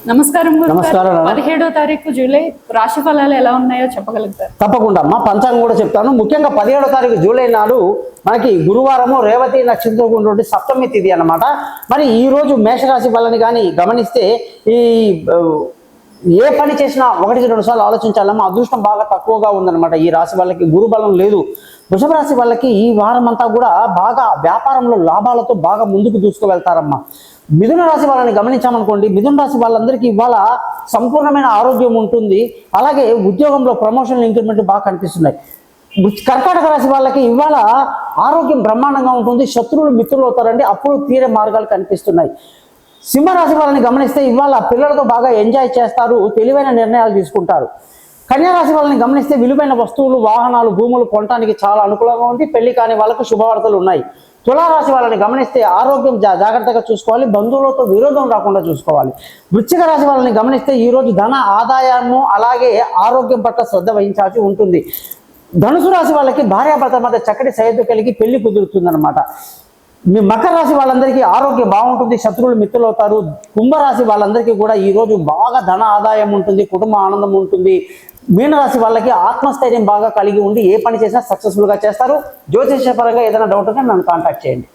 నమస్కారం నమస్కారం. 17వ తారీఖు జూలై రాశి ఫలాలు ఎలా ఉన్నాయో చెప్పగలుగుతారు? తప్పకుండా అమ్మా, పంచాంగం కూడా చెప్తాను. ముఖ్యంగా 17వ తారీఖు జూలై నాడు మనకి గురువారము రేవతి నక్షత్రం ఉన్నటువంటి సప్తమి తిథి అన్నమాట. మరి ఈ రోజు మేషరాశి వాళ్ళని కానీ గమనిస్తే ఈ ఏ పని చేసినా 1-2 సార్లు ఆలోచించాలమ్మా. అదృష్టం బాగా తక్కువగా ఉందన్నమాట. ఈ రాశి వాళ్ళకి గురు బలం లేదు. వృషభ రాశి వాళ్ళకి ఈ వారం అంతా కూడా బాగా వ్యాపారంలో లాభాలతో బాగా ముందుకు దూసుకువెళ్తారమ్మా. మిథున రాశి వాళ్ళని గమనించామనుకోండి, మిథున రాశి వాళ్ళందరికీ ఇవాళ సంపూర్ణమైన ఆరోగ్యం ఉంటుంది. అలాగే ఉద్యోగంలో ప్రమోషన్ ఇంక్రిమెంట్ బాగా కనిపిస్తున్నాయి. కర్కాటక రాశి వాళ్ళకి ఇవాళ ఆరోగ్యం బ్రహ్మాండంగా ఉంటుంది. శత్రువులు మిత్రులు అవుతారండి, అప్పుడు తీరే మార్గాలు కనిపిస్తున్నాయి. సింహరాశి వాళ్ళని గమనిస్తే ఇవాళ పిల్లలతో బాగా ఎంజాయ్ చేస్తారు, తెలివైన నిర్ణయాలు తీసుకుంటారు. కన్యారాశి వాళ్ళని గమనిస్తే విలువైన వస్తువులు, వాహనాలు, భూములు కొనడానికి చాలా అనుకూలంగా ఉంది. పెళ్లి కాని వాళ్ళకు శుభవార్తలు ఉన్నాయి. తులారాశి వాళ్ళని గమనిస్తే ఆరోగ్యం జాగ్రత్తగా చూసుకోవాలి, బంధువులతో విరోధం రాకుండా చూసుకోవాలి. వృశ్చిక రాశి వాళ్ళని గమనిస్తే ఈరోజు ధన ఆదాయము అలాగే ఆరోగ్యం పట్ల శ్రద్ధ వహించాల్సి ఉంటుంది. ధనుసు రాశి వాళ్ళకి భార్యాభర్తల మధ్య చక్కటి సైద్యం కలిగి పెళ్లి కుదురుతుంది అనమాట. మీ మకర రాశి వాళ్ళందరికీ ఆరోగ్యం బాగుంటుంది, శత్రువులు మిత్రులు అవుతారు. కుంభరాశి వాళ్ళందరికీ కూడా ఈరోజు బాగా ధన ఆదాయం ఉంటుంది, కుటుంబ ఆనందం ఉంటుంది. మీనరాశి వాళ్ళకి ఆత్మస్థైర్యం బాగా కలిగి ఉండి ఏ పని చేసినా సక్సెస్ఫుల్గా చేస్తారు. జ్యోతిష పరంగా ఏదైనా డౌట్ ఉంటే నన్ను కాంటాక్ట్ చేయండి.